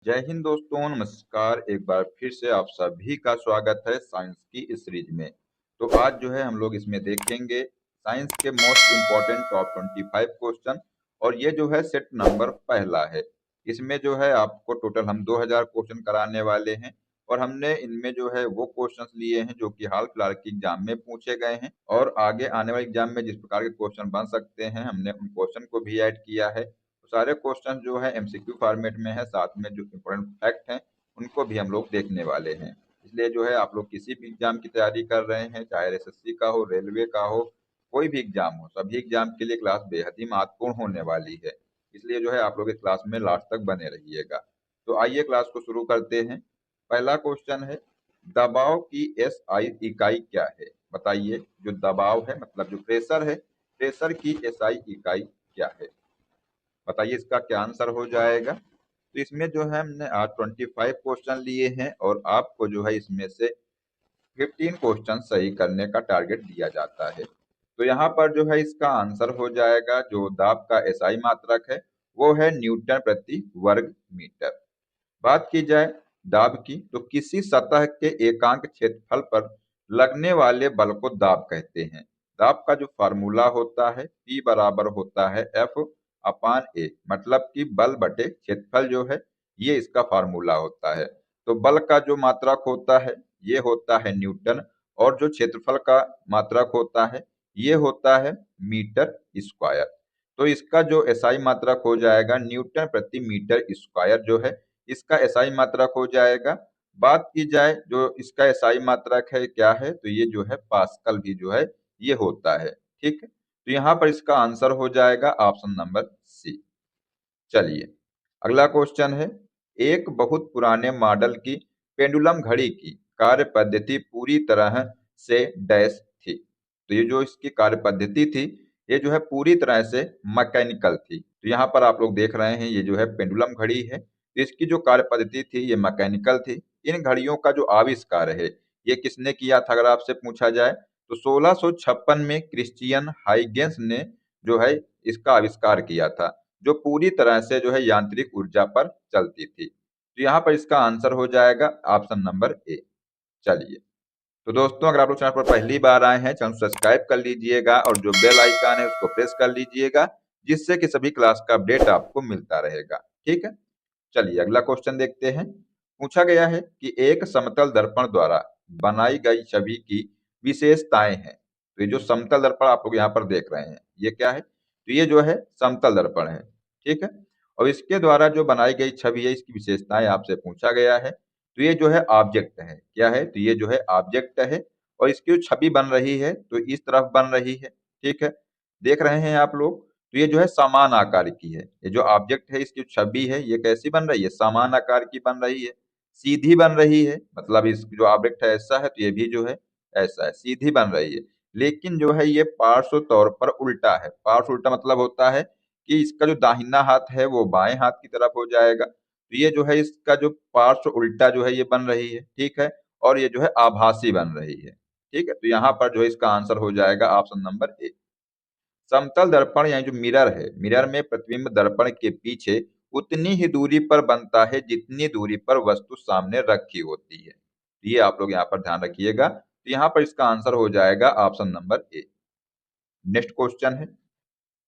जय हिंद दोस्तों, नमस्कार। एक बार फिर से आप सभी का स्वागत है साइंस की इस सीरीज में। तो आज जो है हम लोग इसमें देखेंगे साइंस के मोस्ट इम्पोर्टेंट टॉप 25 क्वेश्चन। और ये जो है सेट नंबर पहला है। इसमें जो है आपको टोटल हम 2000 क्वेश्चन कराने वाले हैं। और हमने इनमें जो है वो क्वेश्चन लिए हैं जो कि हाल फिलहाल के एग्जाम में पूछे गए हैं, और आगे आने वाले एग्जाम में जिस प्रकार के क्वेश्चन बन सकते हैं हमने उन क्वेश्चन को भी ऐड किया है। सारे क्वेश्चन जो है एमसीक्यू फॉर्मेट में है, साथ में जो इम्पोर्टेंट फैक्ट हैं उनको भी हम लोग देखने वाले हैं। इसलिए जो है आप लोग किसी भी एग्जाम की तैयारी कर रहे हैं, चाहे एसएससी का हो, रेलवे का हो, कोई भी एग्जाम हो, सभी एग्जाम के लिए क्लास बेहद ही महत्वपूर्ण होने वाली है। इसलिए जो है आप लोग इस क्लास में लास्ट तक बने रहिएगा। तो आइए क्लास को शुरू करते हैं। पहला क्वेश्चन है, दबाव की एसआई इकाई क्या है? बताइए, जो दबाव है मतलब जो प्रेशर है, प्रेशर की एसआई इकाई क्या है? बताइए इसका क्या आंसर हो जाएगा। तो इसमें जो है हमने आज 25 क्वेश्चन लिए हैं और आपको जो है इसमें से 15 क्वेश्चन सही करने का टारगेट दिया जाता है। तो यहाँ पर जो है इसका आंसर हो जाएगा, जो दाब का एसआई मात्रक है वो है न्यूटन प्रति वर्ग मीटर। बात की जाए दाब की, तो किसी सतह के एकांक क्षेत्रफल पर लगने वाले बल को दाब कहते हैं। दाब का जो फार्मूला होता है P बराबर होता है F अपान A, मतलब कि बल बटे क्षेत्रफल जो है ये इसका फार्मूला होता है। तो बल का जो मात्रक होता है ये होता है न्यूटन, और जो क्षेत्रफल का मात्रक होता है ये होता है मीटर स्क्वायर। तो इसका जो एसआई मात्रक हो जाएगा न्यूटन प्रति मीटर स्क्वायर जो है इसका एसआई मात्रक हो जाएगा। बात की जाए जो इसका एसआई मात्रक है क्या है, तो ये जो है पास्कल भी जो है ये होता है। ठीक है, तो यहाँ पर इसका आंसर हो जाएगा ऑप्शन नंबर सी। चलिए अगला क्वेश्चन है, एक बहुत पुराने मॉडल की पेंडुलम घड़ी की कार्य पद्धति पूरी तरह से डैश थी। तो ये जो इसकी कार्य पद्धति थी ये जो है पूरी तरह से मैकेनिकल थी। तो यहाँ पर आप लोग देख रहे हैं ये जो है पेंडुलम घड़ी है, तो इसकी जो कार्य पद्धति थी ये मैकेनिकल थी। इन घड़ियों का जो आविष्कार है ये किसने किया था अगर आपसे पूछा जाए, तो 1656 में क्रिश्चियन हाइगेंस ने जो है इसका आविष्कार किया था, जो पूरी तरह से जो है यांत्रिक ऊर्जा पर चलती थी। तो यहाँ पर इसका आंसर हो जाएगा ऑप्शन नंबर ए। चलिए, तो दोस्तों अगर आप लोग चैनल पर पहली बार आए हैं, चैनल सब्सक्राइब कर लीजिएगा और जो बेल आइकन है उसको प्रेस कर लीजिएगा, जिससे कि सभी क्लास का अपडेट आपको मिलता रहेगा। ठीक है, चलिए अगला क्वेश्चन देखते हैं। पूछा गया है कि एक समतल दर्पण द्वारा बनाई गई छवि की विशेषताएं हैं। तो ये जो समतल दर्पण आप लोग यहाँ पर देख रहे हैं ये क्या है, तो ये जो है समतल दर्पण है। ठीक है, और इसके द्वारा जो बनाई गई छवि है इसकी विशेषताएं आपसे पूछा गया है। तो ये जो है ऑब्जेक्ट है, क्या है, तो ये जो है ऑब्जेक्ट है, और इसकी जो छवि बन रही है तो इस तरफ बन रही है। ठीक है, देख रहे हैं आप लोग, तो ये जो है समान आकार की है। ये जो ऑब्जेक्ट है इसकी छवि है ये कैसी बन रही है, समान आकार की बन रही है, सीधी बन रही है। मतलब इस जो ऑब्जेक्ट है ऐसा है तो ये भी जो है ऐसा है, सीधी बन रही है। लेकिन जो है ये पार्श्व तौर पर उल्टा है। पार्श्व उल्टा मतलब होता है कि इसका जो दाहिना हाथ है वो बाएं हाथ की तरफ हो जाएगा। तो ये जो है इसका जो पार्श्व उल्टा जो है ये बन रही है। ठीक है, और ये जो है आभासी बन रही है। ठीक है, तो यहाँ पर जो है इसका आंसर हो जाएगा ऑप्शन नंबर ए। समतल दर्पण यानी जो मिरर है, मिरर में प्रतिबिंब दर्पण के पीछे उतनी ही दूरी पर बनता है जितनी दूरी पर वस्तु सामने रखी होती है। ये आप लोग यहाँ पर ध्यान रखिएगा। तो यहाँ पर इसका आंसर हो जाएगा option number A. Next question है,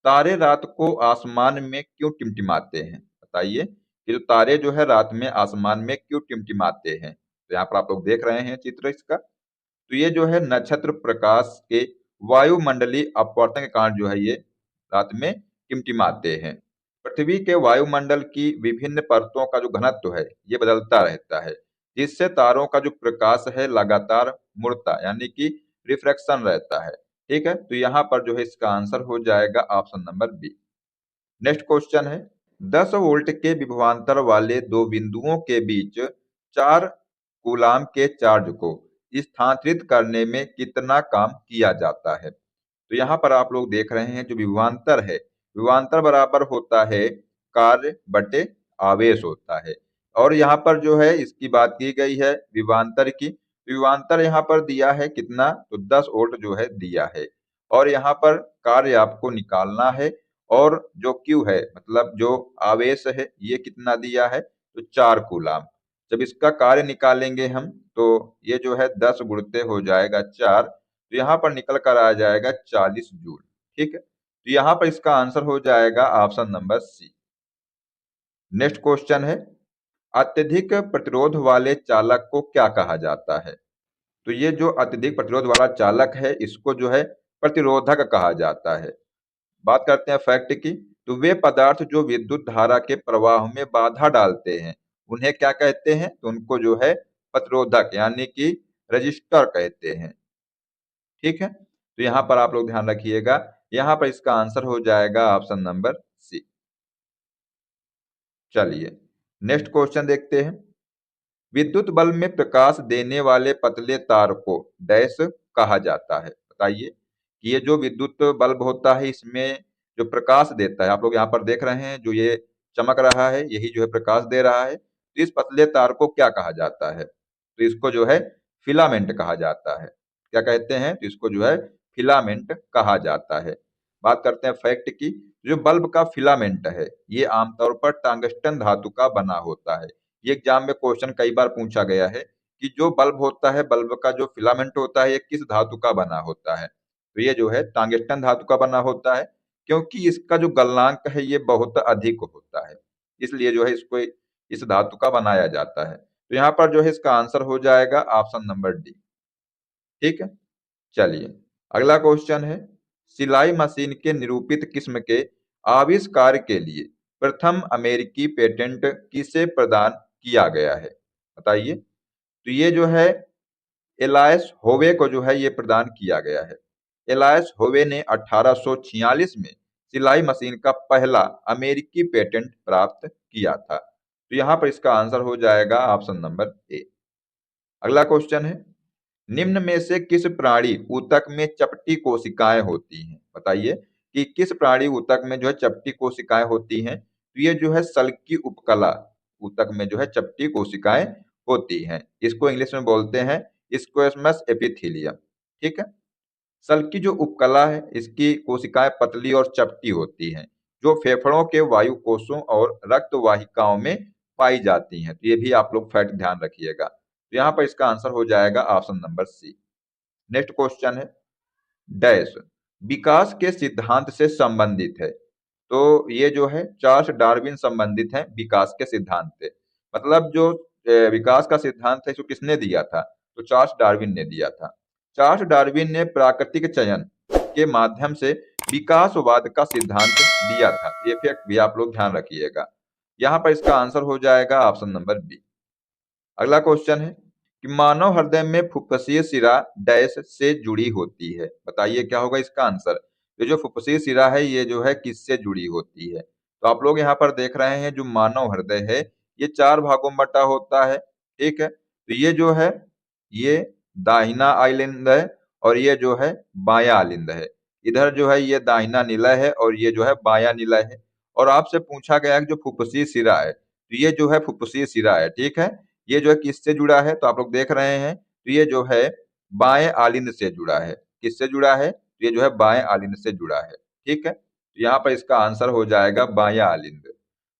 तारे रात को आसमान में क्यों टिमटिमाते हैं? बताइए कि जो तारे जो है रात में आसमान में क्यों टिमटिमाते हैं? तो यहाँ पर आप लोग देख रहे हैं चित्र इसका, तो ये जो है नक्षत्र प्रकाश के वायुमंडलीय अपवर्तन के कारण जो है ये रात में टिमटिमाते हैं। पृथ्वी के वायुमंडल की विभिन्न परतों का जो घनत्व है ये बदलता रहता है, जिससे तारों का जो प्रकाश है लगातार मुड़ता यानी कि रिफ्रैक्शन रहता है। ठीक है, तो यहाँ पर जो है इसका आंसर हो जाएगा option number B. Next question है, 10 वोल्ट के विभवांतर वाले दो बिंदुओं के बीच 4 कूलाम के चार्ज को स्थानांतरित करने में कितना काम किया जाता है? तो यहाँ पर आप लोग देख रहे हैं जो विभवांतर है, विभवांतर बराबर होता है कार्य बटे आवेश होता है। और यहाँ पर जो है इसकी बात की गई है विभवांतर की, विभवांतर यहाँ पर दिया है कितना, तो 10 वोल्ट जो है दिया है। और यहाँ पर कार्य आपको निकालना है, और जो Q है मतलब जो आवेश है ये कितना दिया है, तो 4 कूलाम। जब इसका कार्य निकालेंगे हम तो ये जो है 10 गुणित हो जाएगा 4, तो यहाँ पर निकल कर आ जाएगा 40 जूल। ठीक है, तो यहाँ पर इसका आंसर हो जाएगा option number C. Next question है, अत्यधिक प्रतिरोध वाले चालक को क्या कहा जाता है? तो ये जो अत्यधिक प्रतिरोध वाला चालक है इसको जो है प्रतिरोधक कहा जाता है। बात करते हैं फैक्ट की, तो वे पदार्थ जो विद्युत धारा के प्रवाह में बाधा डालते हैं उन्हें क्या कहते हैं? तो उनको जो है प्रतिरोधक यानी कि रजिस्टर कहते हैं। ठीक है, तो यहाँ पर आप लोग ध्यान रखिएगा, यहाँ पर इसका आंसर हो जाएगा ऑप्शन नंबर सी। चलिए नेक्स्ट क्वेश्चन देखते हैं, विद्युत बल्ब में प्रकाश देने वाले पतले तार को डैश कहा जाता है? बताइए कि ये जो विद्युत बल्ब होता है इसमें जो प्रकाश देता है, आप लोग यहाँ पर देख रहे हैं जो ये चमक रहा है यही जो है प्रकाश दे रहा है, तो इस पतले तार को क्या कहा जाता है? तो इसको जो है फिलामेंट कहा जाता है। क्या कहते हैं? तो इसको जो है फिलामेंट कहा जाता है। बात करते हैं फैक्ट की, जो बल्ब का फिलामेंट है ये आमतौर पर टंगस्टन धातु का बना होता है। ये एग्जाम में क्वेश्चन कई बार पूछा गया है कि जो बल्ब होता है बल्ब का जो फिलामेंट होता है ये किस धातु का बना होता है? तो ये जो है टंगस्टन धातु का बना होता है, क्योंकि इसका जो गलनांक है ये बहुत अधिक होता है, इसलिए जो है इसको इस धातु का बनाया जाता है। तो यहाँ पर जो है इसका आंसर हो जाएगा ऑप्शन नंबर डी। ठीक है, चलिए अगला क्वेश्चन है, सिलाई मशीन के निरूपित किस्म के आविष्कार के लिए प्रथम अमेरिकी पेटेंट किसे प्रदान किया गया है? बताइए। तो ये जो है एलायस होवे को जो है ये प्रदान किया गया है। एलायस होवे ने 1846 में सिलाई मशीन का पहला अमेरिकी पेटेंट प्राप्त किया था। तो यहाँ पर इसका आंसर हो जाएगा ऑप्शन नंबर ए। अगला क्वेश्चन है, निम्न में से किस प्राणी ऊतक में चपटी कोशिकाएं होती हैं? बताइए कि किस प्राणी ऊतक में जो है चपटी कोशिकाएं होती हैं? तो ये जो है सल्की उपकला ऊतक में जो है चपटी कोशिकाएं होती हैं। इसको इंग्लिश में बोलते हैं स्क्वैमस एपिथेलियम। ठीक है, सल्की जो उपकला है इसकी कोशिकाएं पतली और चपटी होती हैं, जो फेफड़ों के वायु कोषों और रक्त वाहिकाओं में पाई जाती हैं। तो ये भी आप लोग फैक्ट ध्यान रखिएगा। तो यहाँ पर इसका आंसर हो जाएगा option number C. Next question है, डैश विकास के सिद्धांत से संबंधित है? तो ये जो है चार्ल्स डार्विन संबंधित है विकास के सिद्धांत से। मतलब जो विकास का सिद्धांत है इसको किसने दिया था? तो चार्ल्स डार्विन ने दिया था। चार्ल्स डार्विन ने प्राकृतिक चयन के माध्यम से विकासवाद का सिद्धांत दिया था। ये फैक्ट भी आप लोग ध्यान रखिएगा। यहाँ पर इसका आंसर हो जाएगा ऑप्शन नंबर बी। अगला क्वेश्चन है कि मानव हृदय में फुफ्फुसीय शिरा डैश से जुड़ी होती है? बताइए क्या होगा इसका आंसर? ये जो फुफ्फुसीय शिरा है ये जो है किससे जुड़ी होती है? तो आप लोग यहाँ पर देख रहे हैं जो मानव हृदय है ये 4 भागों में बटा होता है। ठीक है, तो ये जो है ये दाहिना आइलिंद है और ये जो है बायां आलिंद है। इधर जो है ये दाहिना निलय है और ये जो है बायां निलय है। और आपसे पूछा गया है कि जो फुफ्फुसीय शिरा है, तो ये जो है फुफ्फुसीय शिरा है। ठीक है, ये जो है किससे जुड़ा है? तो आप लोग देख रहे हैं तो ये जो है बाएं आलिंद से जुड़ा है। किससे जुड़ा है? तो ये जो है बाएं आलिंद से जुड़ा है। ठीक है, तो यहाँ पर इसका आंसर हो जाएगा बायां आलिंद।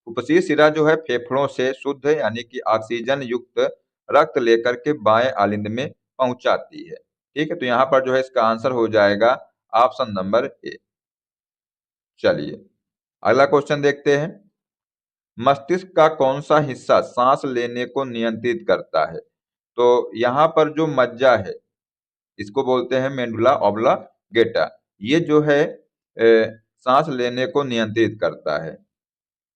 फुफ्फुसीय शिरा जो है फेफड़ों से शुद्ध यानी कि ऑक्सीजन युक्त रक्त लेकर के बाएं आलिंद में पहुंचाती है। ठीक है, तो यहाँ पर जो है इसका आंसर हो जाएगा ऑप्शन नंबर ए। चलिए अगला क्वेश्चन देखते हैं, मस्तिष्क का कौन सा हिस्सा सांस लेने को नियंत्रित करता है? तो यहाँ पर जो मज्जा है इसको बोलते हैं मेडुला ऑब्लांगेटा। ये जो है सांस लेने को नियंत्रित करता है।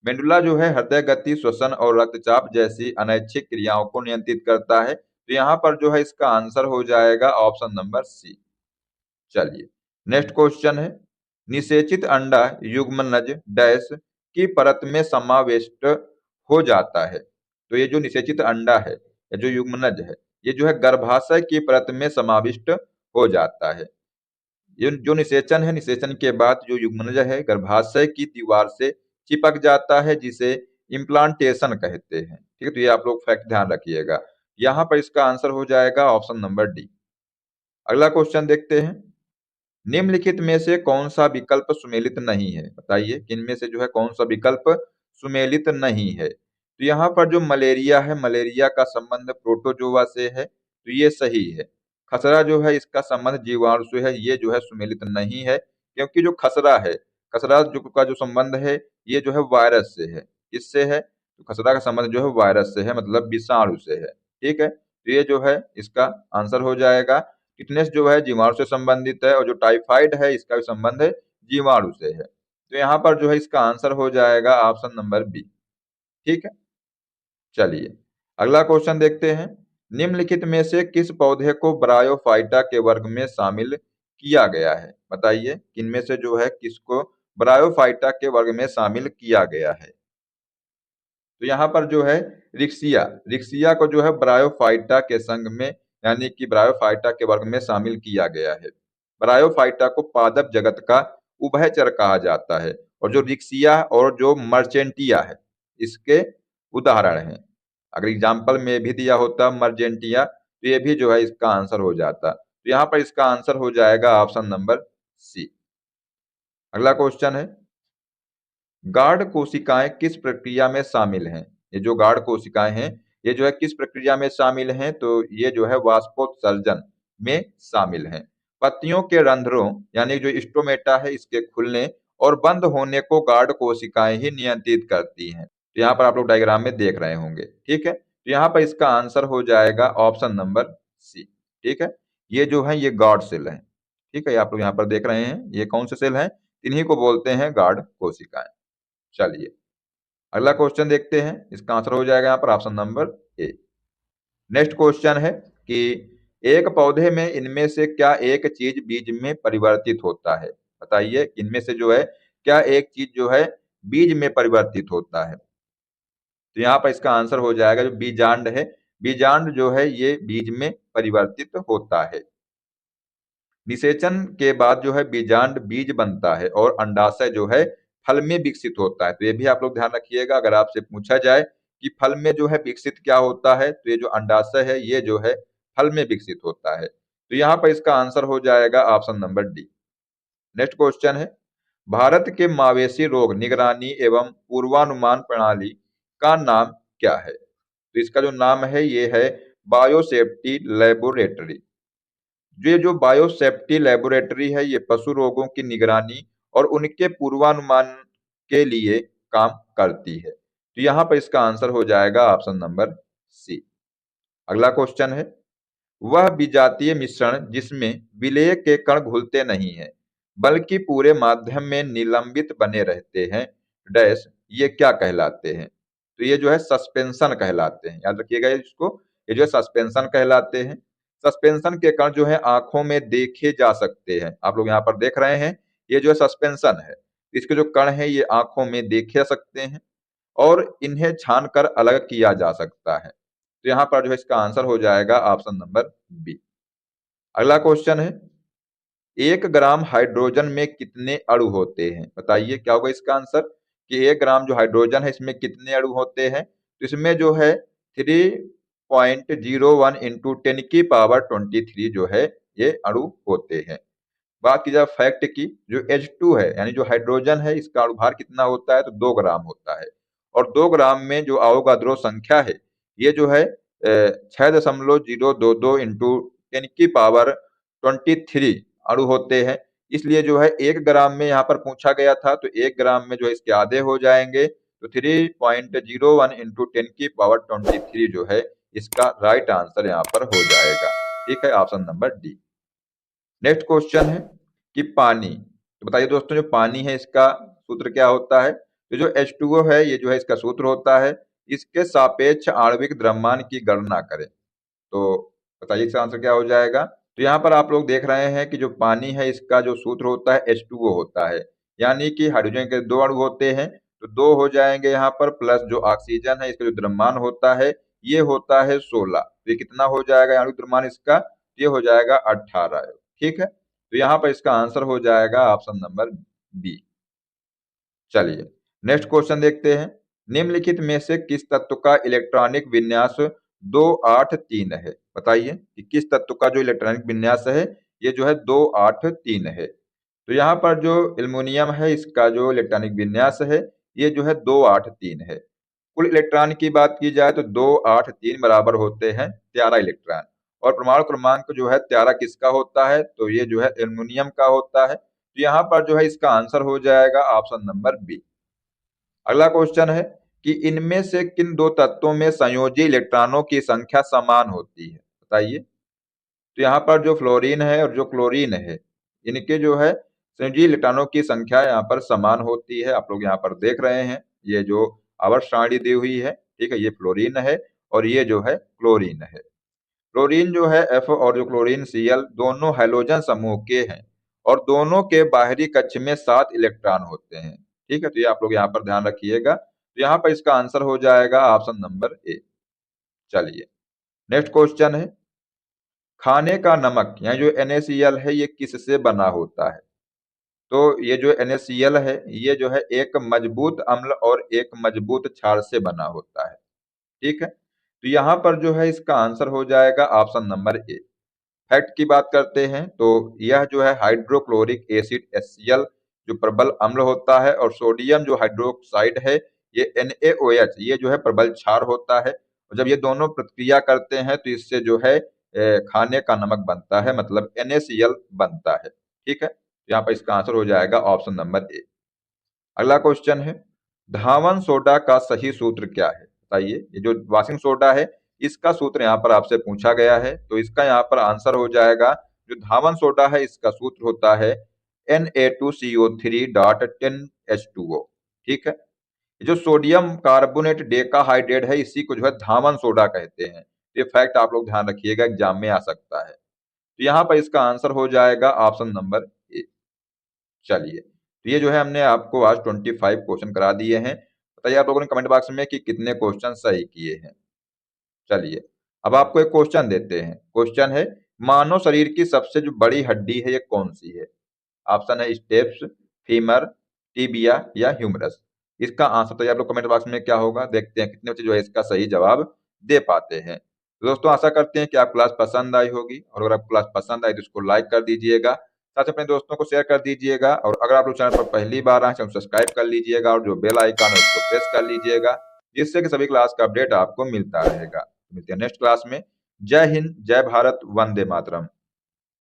मेडुला जो है हृदय गति, श्वसन और रक्तचाप जैसी अनैच्छिक क्रियाओं को नियंत्रित करता है। तो यहाँ पर जो है इसका आंसर हो जाएगा ऑप्शन नंबर सी। चलिए नेक्स्ट क्वेश्चन है, निषेचित अंडा युग्मनज डैश की परत में समाविष्ट हो जाता है? तो ये जो निषेचित अंडा है या जो युग्मनज है ये जो है गर्भाशय की परत में समाविष्ट हो जाता है। ये जो निषेचन है, निषेचन के बाद जो युग्मनज है गर्भाशय की दीवार से चिपक जाता है जिसे इम्प्लांटेशन कहते हैं। ठीक है, तो ये आप लोग फैक्ट ध्यान रखिएगा। यहाँ पर इसका आंसर हो जाएगा ऑप्शन नंबर डी। अगला क्वेश्चन देखते हैं, निम्नलिखित में से कौन सा विकल्प सुमेलित नहीं है? बताइए कि इनमें से जो है कौन सा विकल्प सुमेलित नहीं है? तो यहाँ पर जो मलेरिया है, मलेरिया का संबंध प्रोटोजोआ से है, तो ये सही है। खसरा जो है इसका संबंध जीवाणु से है, ये जो है सुमेलित नहीं है, क्योंकि जो खसरा है, खसरा जो का जो संबंध है ये जो है वायरस से है। किससे है? तो खसरा का संबंध जो है वायरस से है, मतलब विषाणु से है। ठीक है, तो ये जो है इसका आंसर हो जाएगा। टिटनेस जो है जीवाणु से संबंधित है, और जो टाइफाइड है इसका भी संबंध है जीवाणु से है। तो यहाँ पर जो है इसका आंसर हो जाएगा ऑप्शन नंबर बी। ठीक है, चलिए अगला क्वेश्चन देखते हैं। निम्नलिखित में से किस पौधे को ब्रायोफाइटा के वर्ग में शामिल किया गया है? बताइए इनमें से जो है किसको ब्रायोफाइटा के वर्ग में शामिल किया गया है? तो यहाँ पर जो है रिक्सिया, रिक्सिया को जो है ब्रायोफाइटा के संग में, यानी कि ब्रायोफाइटा के वर्ग में शामिल किया गया है। ब्रायोफाइटा को पादप जगत का उभयचर कहा जाता है, और जो रिक्सिया और जो मर्चेंटिया है इसके उदाहरण हैं। अगर एग्जाम्पल में भी दिया होता मर्जेंटिया, तो ये भी जो है इसका आंसर हो जाता। तो यहाँ पर इसका आंसर हो जाएगा ऑप्शन नंबर सी। अगला क्वेश्चन है, गार्ड कोशिकाएं किस प्रक्रिया में शामिल हैं? ये जो गार्ड कोशिकाएं हैं ये जो है किस प्रक्रिया में शामिल हैं? तो ये जो है वाष्पोत्सर्जन में शामिल हैं। पत्तियों के रंध्रों यानी जो स्टोमेटा है इसके खुलने और बंद होने को गार्ड कोशिकाएं ही नियंत्रित करती हैं। तो यहाँ पर आप लोग डायग्राम में देख रहे होंगे। ठीक है, तो यहाँ पर इसका आंसर हो जाएगा ऑप्शन नंबर सी। ठीक है, ये जो है ये गार्ड सेल है। ठीक है, आप लोग यहाँ पर देख रहे हैं ये कौन से सेल हैं? इन्हीं को बोलते हैं गार्ड कोशिकाएं। चलिए अगला क्वेश्चन देखते हैं, इसका आंसर हो जाएगा यहाँ पर option number A. Next question है कि एक पौधे में इनमें से क्या एक चीज बीज में परिवर्तित होता है? बताइए इनमें से जो है क्या एक चीज जो है बीज में परिवर्तित होता है? तो यहाँ पर इसका आंसर हो जाएगा जो बीजांड है, बीजांड जो है ये बीज में परिवर्तित होता है। निषेचन के बाद जो है बीजांड बीज बनता है और अंडाशय जो है फल में विकसित होता है। तो ये भी आप लोग ध्यान रखिएगा, अगर आपसे पूछा जाए कि फल में जो है विकसित क्या होता है, तो ये जो अंडाशय है ये जो है फल में विकसित होता है। तो यहाँ पर इसका आंसर हो जाएगा option number D. Next question है, भारत के मवेशी रोग निगरानी एवं पूर्वानुमान प्रणाली का नाम क्या है? तो इसका जो नाम है ये है बायोसेफ्टी लेबोरेटरी। ये जो बायोसेफ्टी लेबोरेटरी है ये पशु रोगों की निगरानी और उनके पूर्वानुमान के लिए काम करती है। तो यहाँ पर इसका आंसर हो जाएगा ऑप्शन नंबर सी। अगला क्वेश्चन है, वह विजातीय मिश्रण जिसमें विलेय के कण घुलते नहीं हैं बल्कि पूरे माध्यम में निलंबित बने रहते हैं डैश, ये क्या कहलाते हैं? तो ये जो है सस्पेंशन कहलाते हैं। याद रखिएगा इसको, ये जो है सस्पेंशन कहलाते हैं। सस्पेंशन के कण जो है आंखों में देखे जा सकते हैं, आप लोग यहाँ पर देख रहे हैं ये जो है सस्पेंशन है। इसके जो कण है ये आंखों में देखे सकते हैं और इन्हें छान कर अलग किया जा सकता है। तो यहाँ पर जो है इसका आंसर हो जाएगा ऑप्शन नंबर बी। अगला क्वेश्चन है, 1 ग्राम हाइड्रोजन में कितने अणु होते हैं? बताइए क्या होगा इसका आंसर कि 1 ग्राम जो हाइड्रोजन है इसमें कितने अणु होते हैं? तो इसमें जो है 3.01 इंटू 10⁻23 जो है ये अणु होते हैं। बात की जाए फैक्ट की, जो H2 है यानी जो हाइड्रोजन है इसका अणुभार कितना होता है? तो 2 ग्राम होता है। और 2 ग्राम में जो अवोगाद्रो संख्या है ये जो है 6.022 इंटू 10⁻23 अणु होते हैं। इसलिए जो है 1 ग्राम में यहाँ पर पूछा गया था, तो 1 ग्राम में जो है इसके आधे हो जाएंगे, तो 3.01 इंटू 10⁻23 जो है इसका राइट आंसर यहाँ पर हो जाएगा। ठीक है, option number D. Next question है कि पानी, तो बताइए दोस्तों जो पानी है इसका सूत्र क्या होता है? तो जो H2O है ये जो है इसका सूत्र होता है, इसके सापेक्ष आणविक द्रव्यमान की गणना करें। तो बताइए इसका आंसर क्या हो जाएगा? तो यहाँ पर आप लोग देख रहे हैं कि जो पानी है इसका जो सूत्र होता है H2O होता है, यानी कि हाइड्रोजन के 2 अणु होते हैं तो 2 हो जाएंगे यहाँ पर, प्लस जो ऑक्सीजन है इसका जो द्रव्यमान होता है ये होता है 16। तो ये कितना हो जाएगा आणविक द्रव्यमान इसका? ये हो जाएगा 18। ठीक है, तो यहाँ पर इसका आंसर हो जाएगा ऑप्शन नंबर बी। चलिए नेक्स्ट क्वेश्चन देखते हैं, निम्नलिखित में से किस तत्व का इलेक्ट्रॉनिक विन्यास 283 है? बताइए कि किस तत्व का जो इलेक्ट्रॉनिक विन्यास है ये जो है 283 है। तो यहाँ पर जो एल्युमिनियम है इसका जो इलेक्ट्रॉनिक विन्यास है ये जो है 283 है। कुल इलेक्ट्रॉन की बात की जाए तो 2, 8, 3 बराबर होते हैं 13 इलेक्ट्रॉन। और परमाणु क्रमांक जो है 13 किसका होता है, तो ये जो है एल्युमिनियम का होता है। तो यहाँ पर जो है इसका आंसर हो जाएगा ऑप्शन नंबर बी। अगला क्वेश्चन है कि इनमें से किन दो तत्वों में संयोजी इलेक्ट्रॉनों की संख्या समान होती है, बताइए। तो यहाँ पर जो फ्लोरीन है और जो क्लोरीन है, इनके जो है संयोजी इलेक्ट्रॉनों की संख्या यहाँ पर समान होती है। आप लोग यहाँ पर देख रहे हैं, ये जो आवर्त सारणी दी हुई है, ठीक है, ये फ्लोरीन है और ये जो है क्लोरीन है। क्लोरीन जो है F और जो क्लोरीन Cl दोनों हैलोजन समूह के हैं और दोनों के बाहरी कक्ष में 7 इलेक्ट्रॉन होते हैं, ठीक है। तो ये आप लोग यहाँ पर ध्यान रखिएगा। तो यहाँ पर इसका आंसर हो जाएगा ऑप्शन नंबर ए। चलिए नेक्स्ट क्वेश्चन है, खाने का नमक यानी जो NaCl है ये किससे बना होता है। तो ये जो NaCl है ये जो है एक मजबूत अम्ल और एक मजबूत क्षार से बना होता है, ठीक है। तो यहाँ पर जो है इसका आंसर हो जाएगा ऑप्शन नंबर ए। फैक्ट की बात करते हैं तो यह जो है हाइड्रोक्लोरिक एसिड HCl जो प्रबल अम्ल होता है और सोडियम जो हाइड्रोक्साइड है ये NaOH ये जो है प्रबल क्षार होता है। और जब ये दोनों प्रतिक्रिया करते हैं तो इससे जो है खाने का नमक बनता है, मतलब NaCl बनता है, ठीक है। यहाँ पर इसका आंसर हो जाएगा ऑप्शन नंबर ए। अगला क्वेश्चन है, धावन सोडा का सही सूत्र क्या है, बताइए। ये जो वाशिंग सोडा है इसका सूत्र यहाँ पर आपसे पूछा गया है, तो इसका यहाँ पर आंसर हो जाएगा, जो धावन सोडा है इसका सूत्र होता है Na2CO3.10H2O, ठीक है। जो सोडियम कार्बोनेट डेकाहाइड्रेट है इसी को जो है धावन सोडा कहते हैं। ये फैक्ट आप लोग ध्यान रखिएगा, एग्जाम में आ सकता है। तो यहाँ पर इसका आंसर हो जाएगा ऑप्शन नंबर ए। चलिए, तो ये जो है हमने आपको आज 25 क्वेश्चन करा दिए हैं। बताइए आप लोगों ने कमेंट बॉक्स में कि कितने क्वेश्चन सही किए हैं। चलिए अब आपको एक क्वेश्चन देते हैं। क्वेश्चन है, मानव शरीर की सबसे जो बड़ी हड्डी है ये कौन सी है। ऑप्शन है स्टेप्स, फीमर, टिबिया या ह्यूमरस। इसका आंसर तो आप लोग कमेंट बॉक्स में क्या होगा, देखते हैं कितने बच्चे जो है इसका सही जवाब दे पाते हैं। तो दोस्तों आशा करते हैं कि आप क्लास पसंद आई होगी, और अगर आपको क्लास पसंद आई तो इसको लाइक कर दीजिएगा, साथ ही अपने दोस्तों को शेयर कर दीजिएगा, और अगर आप लोग चैनल पर पहली बार आए चैनल सब्सक्राइब कर लीजिएगा और जो बेल आइकन है उसको प्रेस कर लीजिएगा, जिससे कि सभी क्लास का अपडेट आपको मिलता रहेगा। मिलते हैं नेक्स्ट क्लास में। जय हिंद, जय भारत, वंदे मातरम।